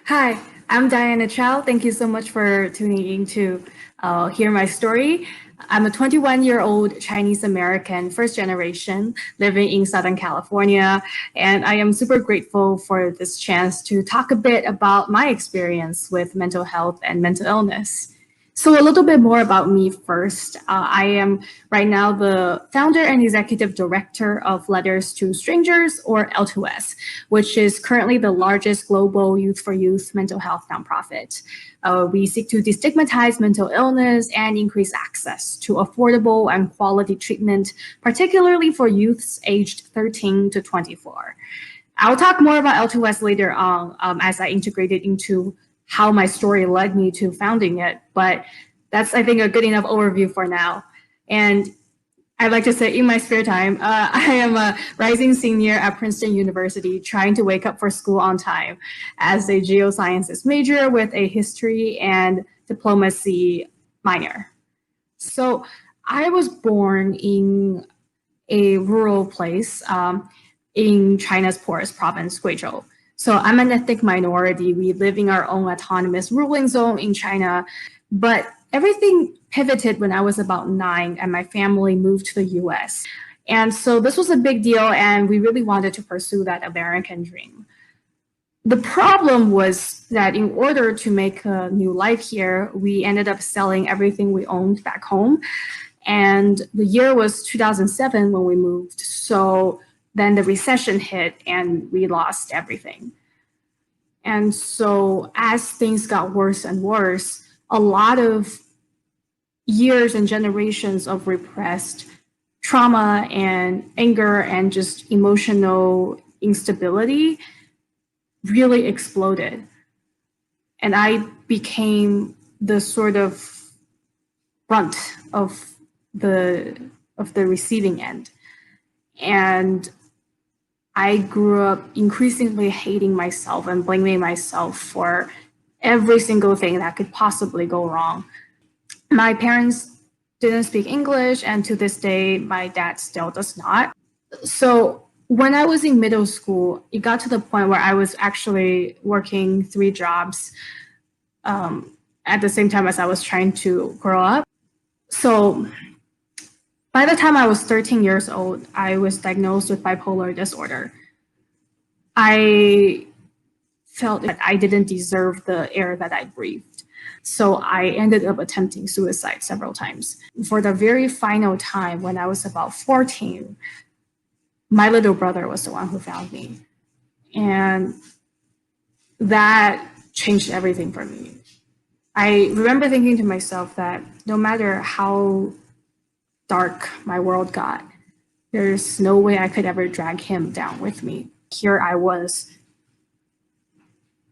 Hi, I'm Diana Chow. Thank you so much for tuning in to hear my story. I'm a 21-year-old Chinese American, first generation, living in Southern California, and I am super grateful for this chance to talk a bit about my experience with mental health and mental illness. So a little bit more about me first. I am right now the founder and executive director of Letters to Strangers, or L2S, which is currently the largest global youth for youth mental health nonprofit. We seek to destigmatize mental illness and increase access to affordable and quality treatment, particularly for youths aged 13 to 24. I'll talk more about L2S later on as I integrate it into how my story led me to founding it. But that's, I think, a good enough overview for now. And I'd like to say in my spare time, I am a rising senior at Princeton University, trying to wake up for school on time as a geosciences major with a history and diplomacy minor. So I was born in a rural place in China's poorest province, Guizhou. So I'm an ethnic minority. We live in our own autonomous ruling zone in China, but everything pivoted when I was about 9 and my family moved to the US. And so this was a big deal, and we really wanted to pursue that American dream. The problem was that in order to make a new life here, we ended up selling everything we owned back home. And the year was 2007 when we moved. So then the recession hit and we lost everything. And so as things got worse and worse, a lot of years and generations of repressed trauma and anger and just emotional instability really exploded. And I became the sort of brunt of the receiving end. And I grew up increasingly hating myself and blaming myself for every single thing that could possibly go wrong. My parents didn't speak English, and to this day, my dad still does not. So when I was in middle school, it got to the point where I was actually working 3 jobs at the same time as I was trying to grow up. So by the time I was 13 years old, I was diagnosed with bipolar disorder. I felt that I didn't deserve the air that I breathed. So I ended up attempting suicide several times. For the very final time, when I was about 14, my little brother was the one who found me. And that changed everything for me. I remember thinking to myself that no matter how dark my world got, there's no way I could ever drag him down with me. Here I was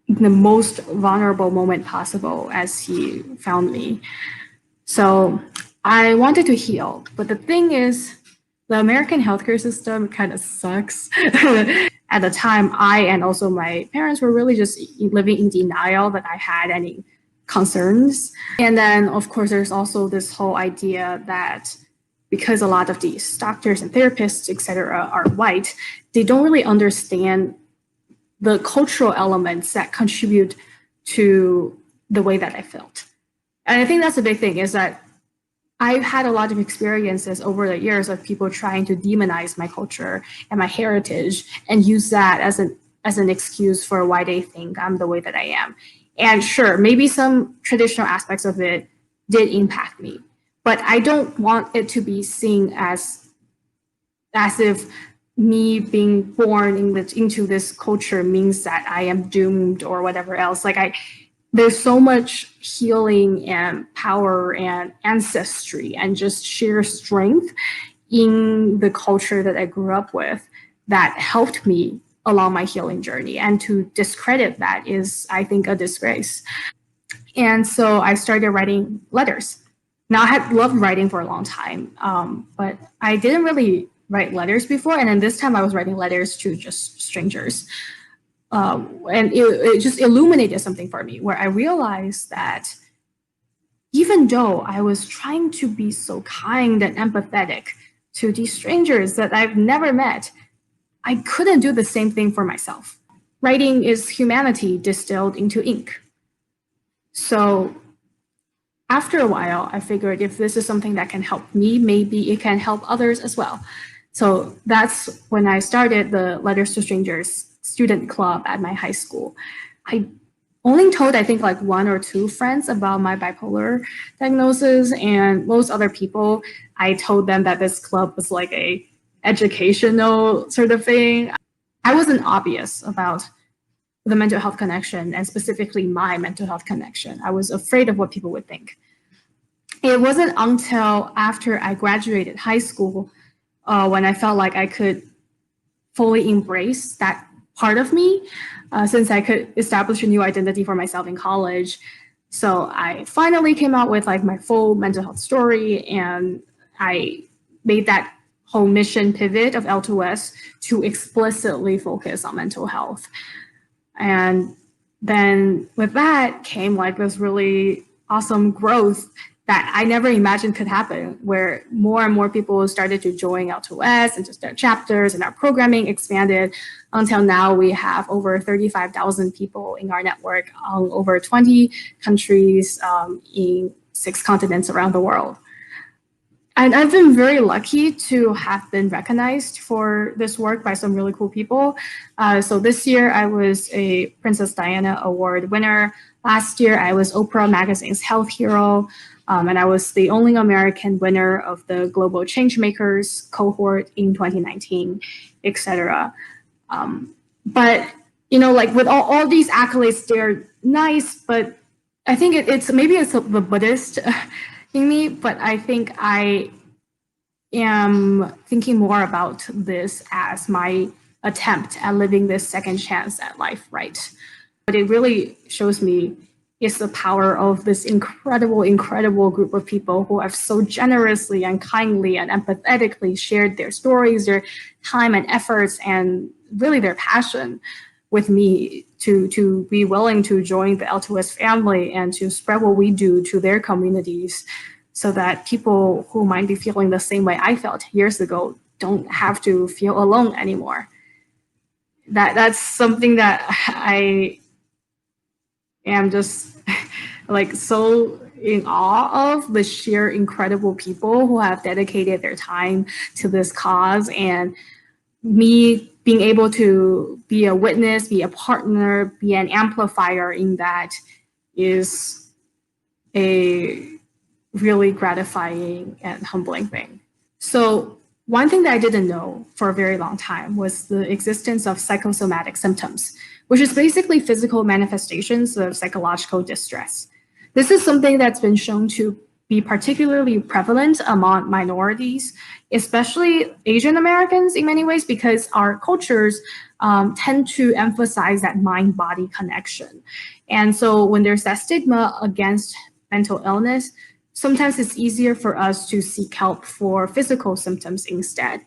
in the most vulnerable moment possible as he found me. So I wanted to heal, but the thing is, the American healthcare system kind of sucks. At the time, I and also my parents were really just living in denial that I had any concerns. And then, of course, there's also this whole idea that because a lot of these doctors and therapists, et cetera, are white, they don't really understand the cultural elements that contribute to the way that I felt. And I think that's the big thing, is that I've had a lot of experiences over the years of people trying to demonize my culture and my heritage and use that as an excuse for why they think I'm the way that I am. And sure, maybe some traditional aspects of it did impact me, but I don't want it to be seen as if me being born into this culture means that I am doomed or whatever else. There's so much healing and power and ancestry and just sheer strength in the culture that I grew up with that helped me along my healing journey. And to discredit that is, I think, a disgrace. And so I started writing letters. Now, I had loved writing for a long time, but I didn't really write letters before. And then this time I was writing letters to just strangers. And it just illuminated something for me, where I realized that even though I was trying to be so kind and empathetic to these strangers that I've never met, I couldn't do the same thing for myself. writing is humanity distilled into ink. So after a while, I figured if this is something that can help me, maybe it can help others as well. So that's when I started the Letters to Strangers student club at my high school. I only told, I think, like 1 or 2 friends about my bipolar diagnosis, and most other people, I told them that this club was like a educational sort of thing. I wasn't obvious about the mental health connection, and specifically my mental health connection. I was afraid of what people would think. It wasn't until after I graduated high school when I felt like I could fully embrace that part of me, since I could establish a new identity for myself in college. So I finally came out with like my full mental health story, and I made that whole mission pivot of L2S to explicitly focus on mental health. And then with that came like this really awesome growth that I never imagined could happen, where more and more people started to join L2S and just their chapters, and our programming expanded until now we have over 35,000 people in our network on over 20 countries in 6 continents around the world. And I've been very lucky to have been recognized for this work by some really cool people. So this year I was a Princess Diana Award winner. Last year I was Oprah Magazine's Health Hero. And I was the only American winner of the Global Changemakers cohort in 2019, etc. But, you know, like with all these accolades, they're nice, but I think it's maybe it's the Buddhist in me, but I think I am thinking more about this as my attempt at living this second chance at life, right? But it really shows me is the power of this incredible group of people who have so generously and kindly and empathetically shared their stories, their time and efforts, and really their passion with me to be willing to join the L2S family and to spread what we do to their communities, so that people who might be feeling the same way I felt years ago don't have to feel alone anymore. That's something that I am just like so in awe of, the sheer incredible people who have dedicated their time to this cause, and me being able to be a witness, be a partner, be an amplifier in that is a really gratifying and humbling thing. So one thing that I didn't know for a very long time was the existence of psychosomatic symptoms, which is basically physical manifestations of psychological distress. This is something that's been shown to be particularly prevalent among minorities, especially Asian Americans in many ways, because our cultures tend to emphasize that mind-body connection. And so when there's that stigma against mental illness, sometimes it's easier for us to seek help for physical symptoms instead.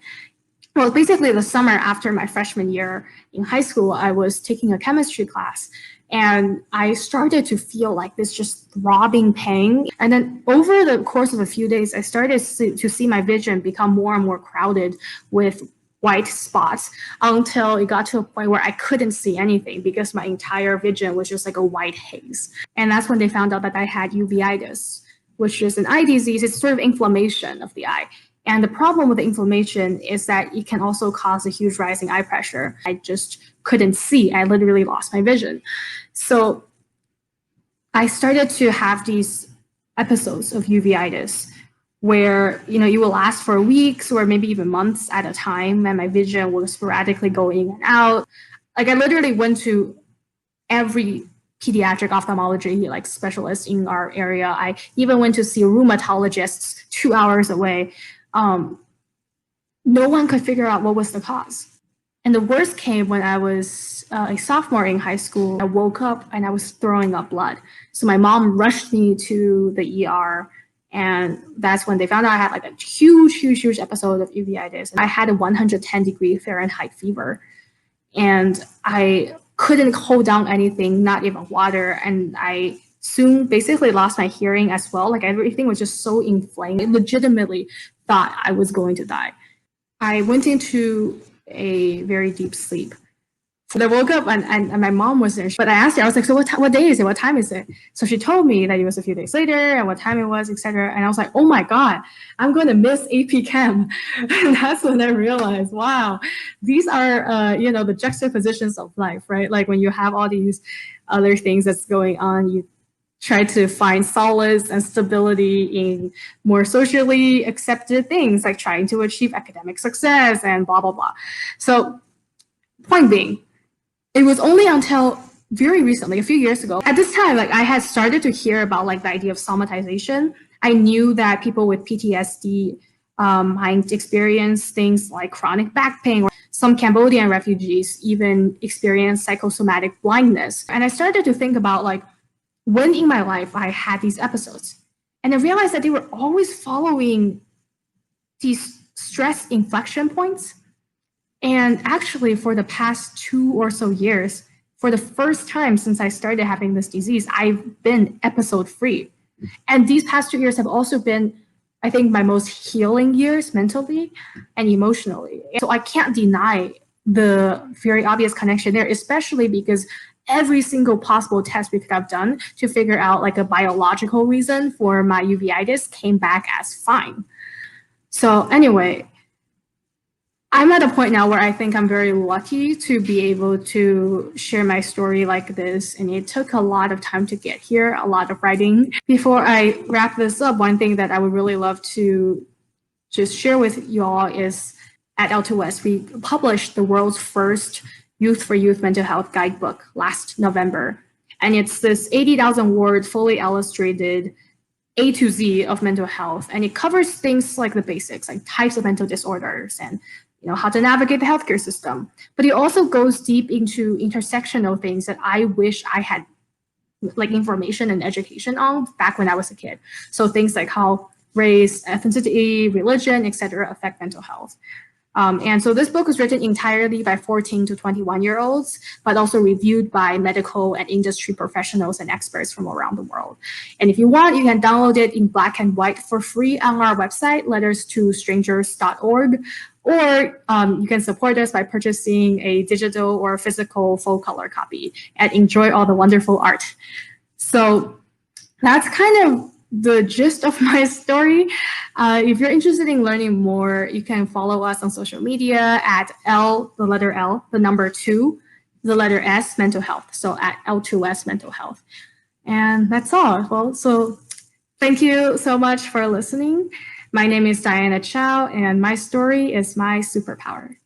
Well, basically the summer after my freshman year in high school, I was taking a chemistry class, and I started to feel like this just throbbing pain. And then over the course of a few days, I started to see my vision become more and more crowded with white spots, until it got to a point where I couldn't see anything because my entire vision was just like a white haze. And that's when they found out that I had uveitis, which is an eye disease. It's sort of inflammation of the eye. And the problem with the inflammation is that it can also cause a huge rise in eye pressure. I just couldn't see. I literally lost my vision. So I started to have these episodes of uveitis where, you know, it will last for weeks or maybe even months at a time, and my vision will sporadically go in and out. Like I literally went to every pediatric ophthalmology like specialist in our area. I even went to see rheumatologists 2 hours away. No one could figure out what was the cause. And the worst came when I was a sophomore in high school. I woke up and I was throwing up blood. So my mom rushed me to the ER, and that's when they found out I had like a huge episode of uveitis. I had a 110-degree Fahrenheit fever, and I couldn't hold down anything, not even water. And I soon basically lost my hearing as well. Like everything was just so inflamed. I legitimately thought I was going to die. I went into a very deep sleep I woke up and my mom was there. But I asked her, I was like, so what day is it? What time is it? So she told me that it was a few days later and what time it was, etc. And I was like, oh my God, I'm going to miss AP Chem. And that's when I realized, wow, these are, the juxtapositions of life, right? Like when you have all these other things that's going on, you try to find solace and stability in more socially accepted things, like trying to achieve academic success and blah, blah, blah. So point being, it was only until very recently, a few years ago, at this time, like I had started to hear about like the idea of somatization. I knew that people with PTSD might experience things like chronic back pain, or some Cambodian refugees even experience psychosomatic blindness. And I started to think about like when in my life I had these episodes. And I realized that they were always following these stress inflection points. And actually, for the past 2 or so years, for the first time since I started having this disease, I've been episode free. And these past 2 years have also been, I think, my most healing years mentally and emotionally. So I can't deny the very obvious connection there, especially because every single possible test we could have done to figure out like a biological reason for my uveitis came back as fine. So anyway, I'm at a point now where I think I'm very lucky to be able to share my story like this. And it took a lot of time to get here, a lot of writing. Before I wrap this up, one thing that I would really love to just share with you all is at L2S, we published the world's first Youth for Youth mental health guidebook last November. And it's this 80,000 word, fully illustrated A to Z of mental health. And it covers things like the basics, like types of mental disorders and how to navigate the healthcare system. But it also goes deep into intersectional things that I wish I had like information and education on back when I was a kid. So things like how race, ethnicity, religion, etc. affect mental health. And so this book was written entirely by 14 to 21-year-olds, but also reviewed by medical and industry professionals and experts from around the world. And if you want, you can download it in black and white for free on our website, letterstostrangers.org, or you can support us by purchasing a digital or physical full color copy and enjoy all the wonderful art. So that's kind of the gist of my story. If you're interested in learning more, you can follow us on social media at L, the letter L, the number 2, the letter S, mental health. So at L2S mental health. And that's all. Well, so thank you so much for listening. My name is Diana Chow, and my story is my superpower.